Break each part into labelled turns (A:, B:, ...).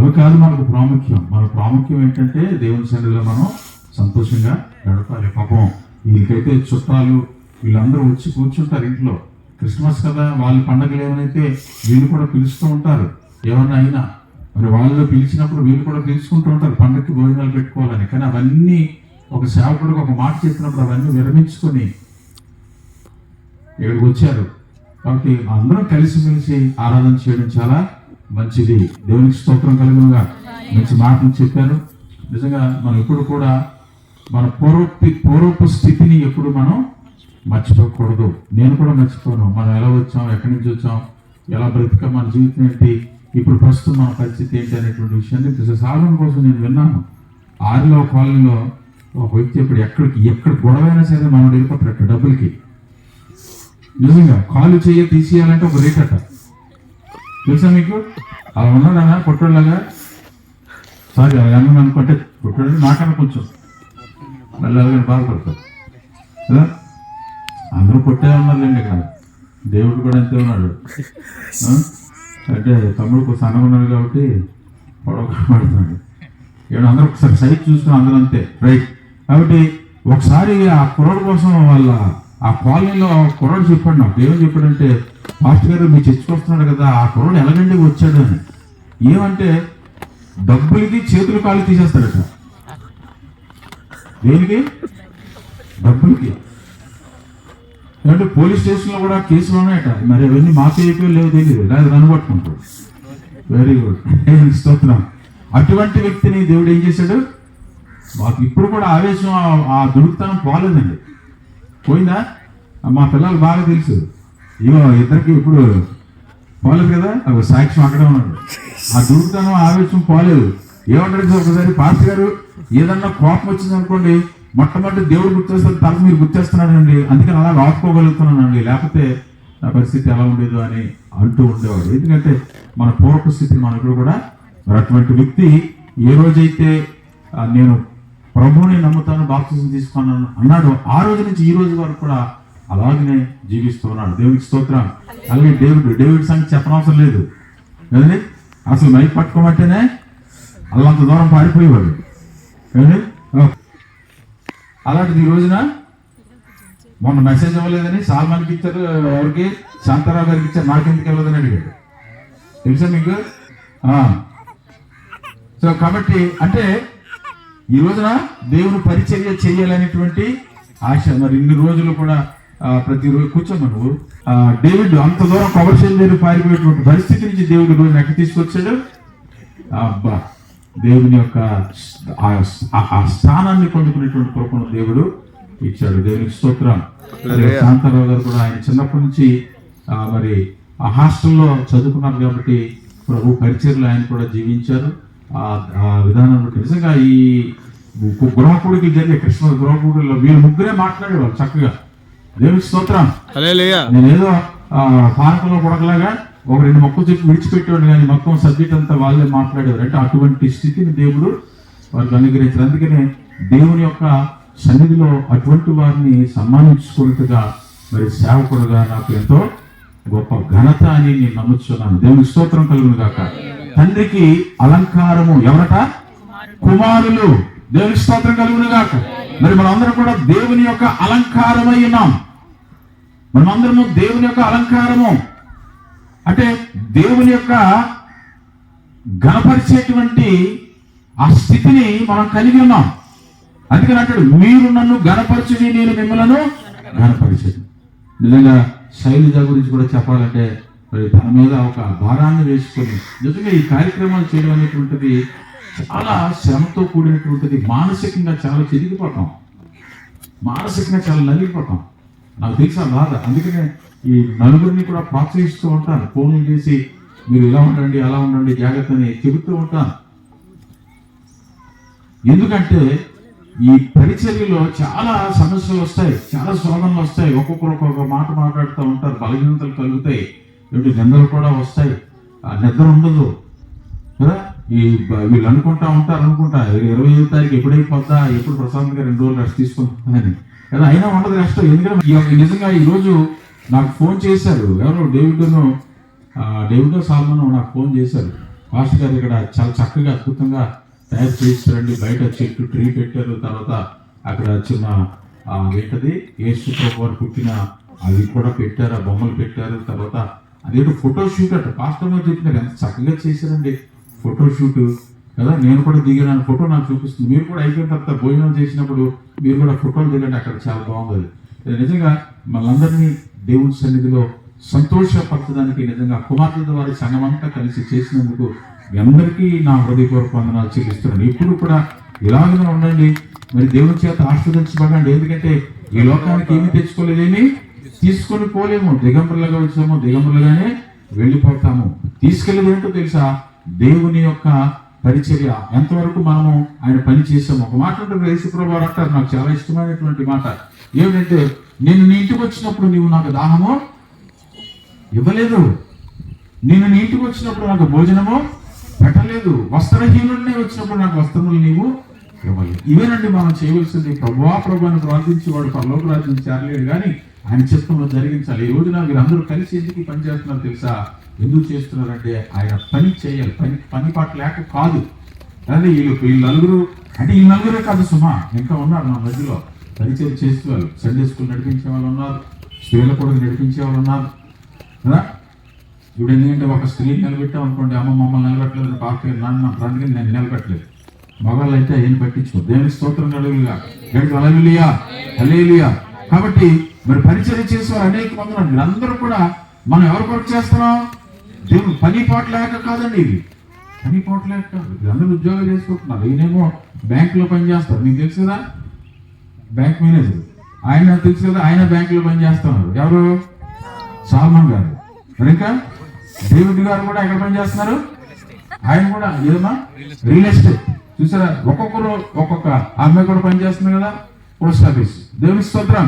A: అవి కాదు మనకు ప్రాముఖ్యం. మన ప్రాముఖ్యం ఏంటంటే దేవుని సన్నిధిలో మనం సంతోషంగా గడపాలి. పాపం వీళ్ళకైతే చుట్టాలు వీళ్ళందరూ వచ్చి కూర్చుంటారు ఇంట్లో. క్రిస్మస్ కదా, వాళ్ళ పండగలు ఏమైతే వీళ్ళు కూడా పిలుస్తూ ఉంటారు. ఏమన్నా అయినా మరి వాళ్ళు పిలిచినప్పుడు వీళ్ళు కూడా పిలుచుకుంటూ ఉంటారు పండగకి భోజనాలు పెట్టుకోవాలని. కానీ అవన్నీ ఒక సేవకుడికి ఒక మాట చెప్పినప్పుడు అవన్నీ విరమించుకొని ఇక్కడికి వచ్చారు. కాబట్టి అందరం కలిసిమెలిసి ఆరాధన చేయడం చాలా మంచిది. దేవునికి స్తోత్రం కలుగునుగా. మంచి మాటలు చెప్పారు. నిజంగా మనం ఎప్పుడు కూడా మన పూర్వపు స్థితిని ఎప్పుడు మనం మర్చిపోకూడదు. నేను కూడా మర్చిపోను. మనం ఎలా వచ్చాం, ఎక్కడి నుంచి వచ్చాం, ఎలా బ్రతికాం, మన జీవితం ఏంటి, ఇప్పుడు ప్రస్తుతం మన పరిస్థితి ఏంటి అనేటువంటి విషయాన్ని సాధన కోసం నేను విన్నాను. ఆరిలో కాలనీలో ఒక వ్యక్తి ఇప్పుడు ఎక్కడ గొడవైనా సరే మనం వెళ్ళిపోతారట డబ్బులకి. నిజంగా కాలు చేయ తీసేయాలంటే ఒక రేట్ అట. తెలుసా మీకు? అలా ఉన్నాడనా పొట్టోళ్ళగా? సారీ అలా అనుకుంటే పొట్టోళ్ళు నాకన్నా కొంచెం మళ్ళీ అలాగే బాధపడతారు కదా. అందరూ పొట్టే ఉన్నారులేండి ఇక్కడ. దేవుడు కూడా అంతే ఉన్నాడు. అంటే తమ్ముడు సన్నగా ఉన్నాడు కాబట్టి పొడవ కనబడుతున్నాడు. ఏమన్నా అందరూ ఒకసారి సైట్ చూసుకుని అందరూ అంతే రైట్. కాబట్టి ఒకసారి ఆ కుర్రోడు కోసం ఆ కాలనీలో కుర్రోడు చెప్పాడు నాకు. ఏమని చెప్పాడంటే, మాస్టర్ గారు మీ చర్చకు వస్తున్నాడు కదా, ఆ కుర్రోడు ఎలాగండి వచ్చాడు అని. ఏమంటే డబ్బులకి చేతులు కాళ్ళు తీసేస్తాడట. దేనికి? డబ్బులకి. అంటే పోలీస్ స్టేషన్లో కూడా కేసులు ఉన్నాయట. మరి అవన్నీ మాఫీ అయిపోయి లేవు తెలియదు, లేదా రనగొట్టుకుంటాడు. వెరీ గుడ్, స్తోత్రం. అటువంటి వ్యక్తిని దేవుడు ఏం చేశాడు? మాకు ఇప్పుడు కూడా ఆవేశం, ఆ దుడుకుతనం పోలేదండి. పోయిందా? మా పిల్లలు బాగా తెలుసు. ఇగో ఇద్దరికి ఇప్పుడు పోలేదు కదా, ఒక సాక్ష్యం అక్కడే ఉన్నాడు. ఆ దుడుకుతనం ఆవేశం పోలేదు. ఏమంటారు ఒకసారి, పాస్టర్ గారు ఏదన్నా కోపం వచ్చింది అనుకోండి, మొట్టమొదటి దేవుడు గుర్తొస్తారు, తర్వాత మీరు గుర్తొస్తున్నాడండి, అందుకని అలా ఆపుకోగలుగుతున్నానండి, లేకపోతే నా పరిస్థితి ఎలా ఉండేదో అని అంటూ ఉండేవాడు. ఎందుకంటే మన పూర్వపు స్థితిని మనం ఇప్పుడు కూడా అటువంటి వ్యక్తి ఏ రోజైతే నేను ప్రభువుని నమ్ముతాను, బాప్తిజం తీసుకున్నాను అన్నాడు, ఆ రోజు నుంచి ఈ రోజు వరకు కూడా అలాగనే జీవిస్తూ ఉన్నాడు. దేవుడికి స్తోత్రం. అలాగే డేవిడ్ సంగతి చెప్పనవసరం లేదు కదండి. అసలు మైక్ పట్టుకోమంటేనే అల్లంత దూరం పారిపోయేవాడు కదండి. అలాంటిది ఈ రోజున మొన్న మెసేజ్ అవ్వలేదని సాల్మాన్కి ఇచ్చారు, ఎవరికి? శాంతారావు గారికి ఇచ్చారు, నాకెందుకు వెళ్ళదని అడిగాడు. తెలుసా మీకు? సో కాబట్టి అంటే ఈ రోజున దేవుని పరిచర్య చేయాలనేటువంటి ఆశ. మరి ఇన్ని రోజులు కూడా ప్రతిరోజు కూర్చోమ్మ నువ్వు. డేవిడ్ అంత దూరం కమర్షియల్ దగ్గర పారిపోయేటువంటి పరిస్థితి నుంచి దేవుడు రోజు ఎక్కడ తీసుకొచ్చాడు? అబ్బా, దేవుని యొక్క ఆ స్థానాన్ని పొందుకునేటువంటి కృపను దేవుడు ఇచ్చాడు. దేవునికి స్తోత్రం. శాంతారావు గారు కూడా ఆయన చిన్నప్పటి నుంచి మరి ఆ హాస్టల్లో చదువుకున్నారు కాబట్టి ప్రభు పరిచర్లు ఆయన కూడా జీవించారు. ఆ విధానం నిజంగా ఈ గృహకూడికి జరిగే క్రిస్మస్ గృహకూడిలో వీళ్ళు ముగ్గురే మాట్లాడేవాళ్ళు చక్కగా. దేవునికి స్తోత్రం. నేనేదో పానకంలో కొడకలాగా ఒక రెండు మొక్కలు చెప్పి విడిచిపెట్టేవాడు, కానీ మొత్తం సబ్జెక్ట్ అంతా వాళ్ళే మాట్లాడేవారు. అంటే అటువంటి స్థితిని దేవుడు వారికి అనుగ్రహించారు. అందుకనే దేవుని యొక్క సన్నిధిలో అటువంటి వారిని సన్మానించుకున్నట్టుగా మరి సేవకుడుగా నాకు ఎంతో గొప్ప ఘనత అని నేను నమ్ముతున్నాను. దేవునికి స్తోత్రం కలుగును గాక. తండ్రికి అలంకారము ఎవరట? కుమారులు. దేవునికి స్తోత్రం కలుగును గాక. మరి మనందరం కూడా దేవుని యొక్క అలంకారమై ఉన్నాం. మనమందరము దేవుని యొక్క అలంకారము అంటే దేవుని యొక్క ఘనపరిచేటువంటి ఆ స్థితిని మనం కలిగి ఉన్నాం. అందుకని అంటాడు, మీరు నన్ను ఘనపరచుడి, నేను మిమ్మల్ని ఘనపరిచేది. నిజంగా శైలజ గురించి కూడా చెప్పాలంటే మరి తన మీద ఒక భారాన్ని వేసుకొని నిజంగా ఈ కార్యక్రమాలు చేయడం అనేటువంటిది చాలా శ్రమతో కూడినటువంటిది. మానసికంగా చాలా చెదిగిపోతాం, మానసికంగా చాలా నలిగిపోతాం. నాకు తెలుసా బాధ. అందుకనే ఈ నలుగురిని కూడా ప్రోత్సహిస్తూ ఉంటాను. ఫోన్లు చేసి మీరు ఇలా ఉండండి, అలా ఉండండి, జాగ్రత్త అని చెబుతూ ఉంటాను. ఎందుకంటే ఈ పరిచర్యలో చాలా సమస్యలు వస్తాయి, చాలా శోధనలు వస్తాయి. ఒక్కొక్కరు ఒక్కొక్క మాట మాట్లాడుతూ ఉంటారు, బలహీనతలు కలుగుతాయి, నిందలు కూడా వస్తాయి, నిద్ర ఉండదు కదా. వీళ్ళు అనుకుంటా ఉంటారు 25వ తారీఖు ఎప్పుడైపోద్దా, ఎప్పుడు ప్రశాంత్ గారు 2 రోజులు రెస్ట్ తీసుకుంటామని కదా. అయినా ఉండదు రెస్ట్. ఎందుకంటే నిజంగా ఈరోజు నాకు ఫోన్ చేశారు ఎవరు, డేవిడ్ సాల్మన్ నాకు ఫోన్ చేశారు. మాస్టర్ గారు ఇక్కడ చాలా చక్కగా అద్భుతంగా తయారు చేస్తారండి. బయట చెట్టు ట్రీ పెట్టారు, తర్వాత అక్కడ చిన్న ఏంటది యేసు ప్రభు వారు పుట్టిన అవి కూడా పెట్టారు, ఆ బొమ్మలు పెట్టారు. తర్వాత అదేంటో ఫోటో షూట్ అట పాస్టర్ గారు చెప్పినారు, ఎంత చక్కగా చేశారండి ఫోటో షూట్ కదా. నేను కూడా దిగిన ఫోటో నాకు చూపిస్తుంది. మీరు కూడా అయిపోయిన తర్వాత భోజనం చేసినప్పుడు మీరు కూడా ఫోటోలు దిగండి, అక్కడ చాలా బాగుంది. నిజంగా మనందరినీ దేవుని సన్నిధిలో సంతోషపరచడానికి నిజంగా కుమార్తె వారి సంఘం అంతా కలిసి చేసినందుకు మీ అందరికీ నా హృదయపూర్వక వందనాలు చెల్లిస్తున్నాను. ఇప్పుడు కూడా ఇలాగనే ఉండండి, మరి దేవుని చేత ఆశీర్వదించబడండి. ఎందుకంటే ఈ లోకానికి ఏమి తెచ్చుకోలేదేమి తీసుకొని పోలేము. దిగంబరులుగా వచ్చాము, దిగంబరులుగానే వెళ్ళిపోతాము. తీసుకెళ్ళేది ఏంటో తెలుసా? దేవుని యొక్క పరిచర్య. ఎంతవరకు మనము ఆయన పని చేసాము. ఒక మాట ఉంటుంది, యేసుప్రభు వారు అంటారు, నాకు చాలా ఇష్టమైనటువంటి మాట ఏమిటంటే, నేను నీ ఇంటికి వచ్చినప్పుడు నీవు నాకు దాహము ఇవ్వలేదు, నేను నీ ఇంటికి వచ్చినప్పుడు నాకు భోజనము పెట్టలేదు, వస్త్రహీనుడిని వచ్చినప్పుడు నాకు వస్త్రములు నీవు ఇవ్వలేదు. ఇవేనండి మనం చేయవలసింది. ప్రభువా అని ప్రార్థించి వాడు పరలోక రాజ్యం చేరలేడు, కానీ ఆయన చిత్తంలో జరిగించాలి. ఈ రోజున వీరందరూ కలిసి ఎందుకు పని చేస్తున్నారు తెలుసా? ఎందుకు చేస్తున్నారంటే ఆయన పని చేయాలి. పని పాట లేక కాదు. అదే వీళ్ళు నలుగురు, అంటే ఈ నలుగురే కాదు సుమా, ఇంకా ఉన్నారు నా మధ్యలో పరిచయం చేసే వాళ్ళు. సండే స్కూల్ నడిపించే వాళ్ళు ఉన్నారు, స్త్రీల కూడా నడిపించే వాళ్ళు ఉన్నారు కదా. ఇప్పుడు ఎందుకంటే ఒక స్త్రీని నిలబెట్టాం అనుకోండి, అమ్మ మమ్మల్ని నిలబెట్టలేదు, పాప నాన్న ఫ్రెండ్గా నేను నిలబెట్టలేదు. మగవాళ్ళు అయితే ఏం పట్టించుకో. దేవుని స్తోత్రం కలుగుగా, హల్లెలూయా హల్లెలూయా. కాబట్టి మరి పరిచయం చేసేవారు అనేక మంది ఉన్నారు. మీరందరూ కూడా మనం ఎవరి కొరకు చేస్తున్నాం? దేవుడు పని పాట లేక కాదండి, ఇది పని పాట లేక కాదు. అందరూ ఉద్యోగం చేసుకుంటున్నారు. ఈయనేమో బ్యాంకులో పనిచేస్తారు, మీకు తెలుసు కదా, బ్యాంక్ మేనేజర్. ఆయన తెలుసు కదా, ఆయన బ్యాంకులో పనిచేస్తున్నారు. ఎవరు? సాల్మన్ గారు. మరి ఇంకా డేవిడ్ గారు కూడా ఎక్కడ పనిచేస్తున్నారు? ఆయన కూడా ఏదమ్మా రియల్ ఎస్టేట్. చూసారా, ఒక్కొక్కరు ఒక్కొక్క అమ్మాయి కూడా పనిచేస్తున్నారు కదా, పోస్ట్ ఆఫీస్. దేవుని స్తోత్రం.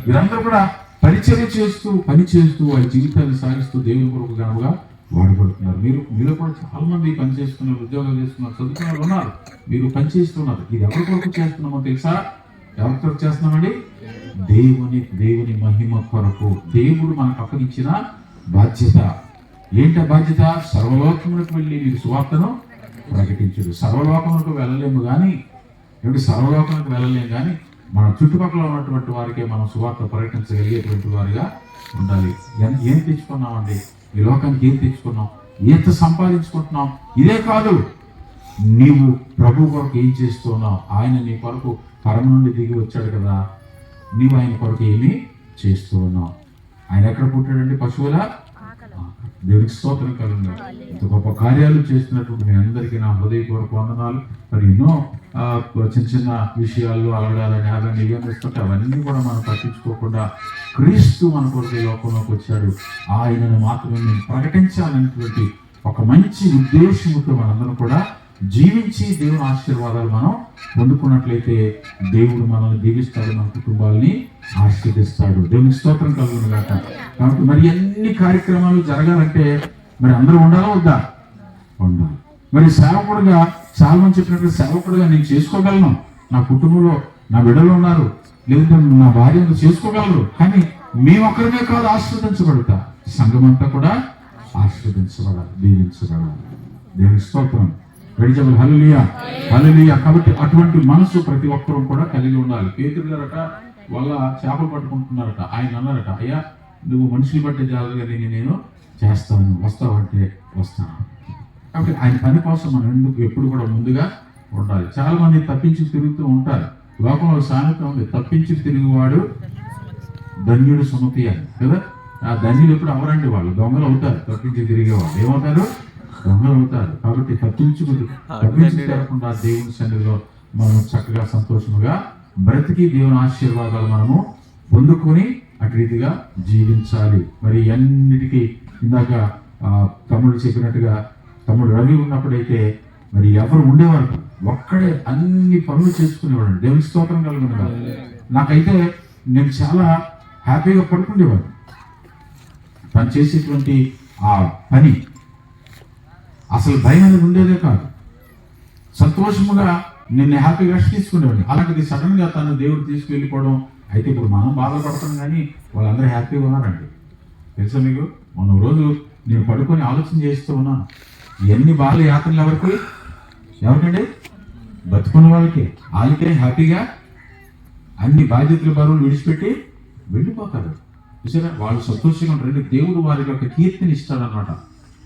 A: వీరందరూ కూడా పరిచర్య చేస్తూ పని చేస్తూ వారి జీవితాన్ని సాగిస్తూ దేవుని కొరకు గనుగా వాడబడుతున్నారు. మీరు కూడా చాలా మంది పని చేస్తున్నారు, ఉద్యోగాలు చేస్తున్నారు, చదువుకున్న ఉన్నారు. మీరు పని చేస్తున్నారు. ఇది ఎవరి కొరకు చేస్తున్నామో తెలుసా? ఎవరి కొరకు చేస్తున్నామండి? దేవుని మహిమ కొరకు. దేవుడు మనకు అప్పగించిన బాధ్యత. ఏంట బాధ్యత? సర్వలోకములకు వెళ్ళి మీరు సువార్తను ప్రకటించడు. సర్వలోకములకు వెళ్ళలేము కానీ, సర్వలోకానికి వెళ్ళలేము కానీ మన చుట్టుపక్కల ఉన్నటువంటి వారికే మనం సువార్త ప్రకటించగలిగేటువంటి వారిగా ఉండాలి. ఏం తెచ్చుకున్నామండి? ఈ లోకానికి ఏం తెచ్చుకున్నాం? ఎంత సంపాదించుకుంటున్నాం? ఇదే కాదు, నీవు ప్రభు కొరకు ఏం చేస్తున్నావు? ఆయన నీ కొరకు పరమ నుండి దిగి వచ్చాడు కదా, నీవు ఆయన కొరకు ఏమి చేస్తూ ఉన్నావు? ఆయన ఎక్కడ పుట్టాడండి? పశువుల దేవునికి స్తోత్రం కలుగును. ఇంత గొప్ప కార్యాలు చేస్తున్నటువంటి మీ అందరికీ నా హృదయపూర్వక వందనాలు. మరి ఎన్నో చిన్న చిన్న విషయాల్లో అలడాలని అవన్నీ ఇవన్నీ ఇస్తుంటే అవన్నీ కూడా మనం పట్టించుకోకుండా క్రీస్తు మన కొరకు లోకంలోకి వచ్చాడు, ఆయనను మాత్రమే నేను ప్రకటించాలనేటువంటి ఒక మంచి ఉద్దేశంతో మనందరం కూడా జీవించి దేవుని ఆశీర్వాదాలు మనం పొందుకున్నట్లయితే దేవుడు మనల్ని దీవిస్తాడు, మన కుటుంబాలని ఆశీర్వదిస్తాడు. దేవుని స్తోత్రం కలుగును గాక. కాబట్టి మరి అన్ని కార్యక్రమాలు జరగాలంటే మరి అందరూ ఉండాలా వద్దా? ఉండాలి. మరి సేవకుడుగా చాలా మంది చెప్పినట్టు సేవకుడుగా నేను చేసుకోగలను, నా కుటుంబంలో నా బిడ్డలు ఉన్నారు, లేదంటే నా భార్యను చేసుకోగలరు, కానీ మేము ఒక్కరినే కాదు ఆశీర్వదించబడతా, సంఘం అంతా కూడా ఆశీర్వదించబడాలి, దీవించబడాలి. దేవుని స్తోత్రం. గడిచబడి హల్లెలూయా హల్లెలూయా. కాబట్టి అటువంటి మనసు ప్రతి ఒక్కరూ కూడా కలిగి ఉండాలి. పేతురు గారట వాళ్ళ చేపలు పట్టుకుంటున్నారట. ఆయన అన్నారట, అయ్యా నువ్వు మనుషులు బట్టే జాగ్రత్తగా నేను చేస్తాను, వస్తావంటే వస్తాను. కాబట్టి ఆయన పని కోసం మనం ఎందుకు ఎప్పుడు కూడా ముందుగా ఉండాలి. చాలా మంది తప్పించి తిరుగుతూ ఉంటారు. లోకంలో సామెత ఉంది, తప్పించి తిరుగువాడు ధన్యుడు సుమతి అని కదా. ఆ ధన్యులు ఎప్పుడు అవరండి, వాళ్ళు దొంగలు అవుతారు. తప్పించి తిరిగేవాళ్ళు ఏమవుతారు? దొంగలు అవుతారు. కాబట్టి తప్పించి తిరగకుండా దేవుని సన్నిధిలో మనం చక్కగా సంతోషముగా బ్రతికి దేవుని ఆశీర్వాదాలు మనము పొందుకొని అటు రీతిగా జీవించాలి. మరి అన్నిటికీ ఇందాక తమ్ముడు చెప్పినట్టుగా, తమ్ముడు రవి ఉన్నప్పుడైతే మరి ఎవరు ఉండేవారు? ఒక్కడే అన్ని పనులు చేసుకునేవాడు. దేవుని స్తోత్రం కలుగును కాదు. నాకైతే నేను చాలా హ్యాపీగా పడుకునేవాడు. తను చేసేటువంటి ఆ పని అసలు భయం అనేది ఉండేదే కాదు. సంతోషముగా నిన్ను హ్యాపీగా తీసుకునేవాడిని. అలాంటిది సడన్ గా తను దేవుడు తీసుకువెళ్ళిపోవడం అయితే ఇప్పుడు మనం బాధపడతాం, కానీ వాళ్ళందరూ హ్యాపీగా ఉన్నారండి. తెలుసా మీకు? మొన్న రోజు నేను పడుకొని ఆలోచన చేస్తూ ఉన్నాను, ఎన్ని బాధ యాత్రలు ఎవరికండి? బతుకున్న వాళ్ళకే హ్యాపీగా అన్ని బాధ్యతల బరువులు విడిచిపెట్టి వెళ్ళిపోతారు. చూసారా, వాళ్ళు సంతోషంగా ఉంటారు. దేవుడు వారికి ఒక కీర్తిని ఇస్తాడనమాట.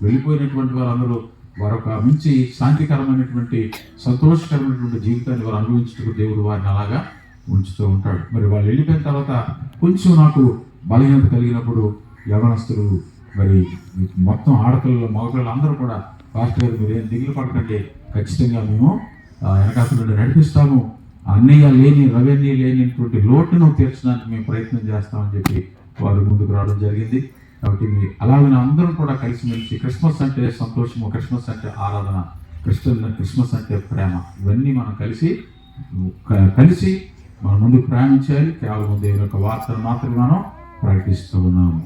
A: వెళ్ళిపోయినటువంటి వారందరూ వారొక మంచి శాంతికరమైనటువంటి సంతోషకరమైనటువంటి జీవితాన్ని వారు అనుభవించుటకు దేవుడు వారిని అలాగా ఉంచుతూ ఉంటాడు. మరి వాళ్ళు వెళ్ళిపోయిన తర్వాత కొంచెం నాకు బలహీనత కలిగినప్పుడు యవనస్తులు మరి మొత్తం ఆడపిల్లలు మగపిల్లలు అందరూ కూడా, పాస్టర్ గారు మీరు ఏం దిగులు పడకండి, ఖచ్చితంగా మేము వెనకాల నుండి నడిపిస్తాము, అన్నయ్య లేని రవెన్యూ లేనిటువంటి లోటును తీర్చడానికి మేము ప్రయత్నం చేస్తామని చెప్పి వారు ముందుకు రావడం జరిగింది. కాబట్టి అలాగే అందరం కూడా కలిసిమెలిసి, క్రిస్మస్ అంటే సంతోషము, క్రిస్మస్ అంటే ఆరాధన, క్రిస్మస్ అంటే ప్రేమ, ఇవన్నీ మనం కలిసి మన ముందుకు ప్రయాణించాలి. కేవలం దేవుని యొక్క వార్తను మాత్రమే మనం ప్రకటిస్తూ ఉన్నాము.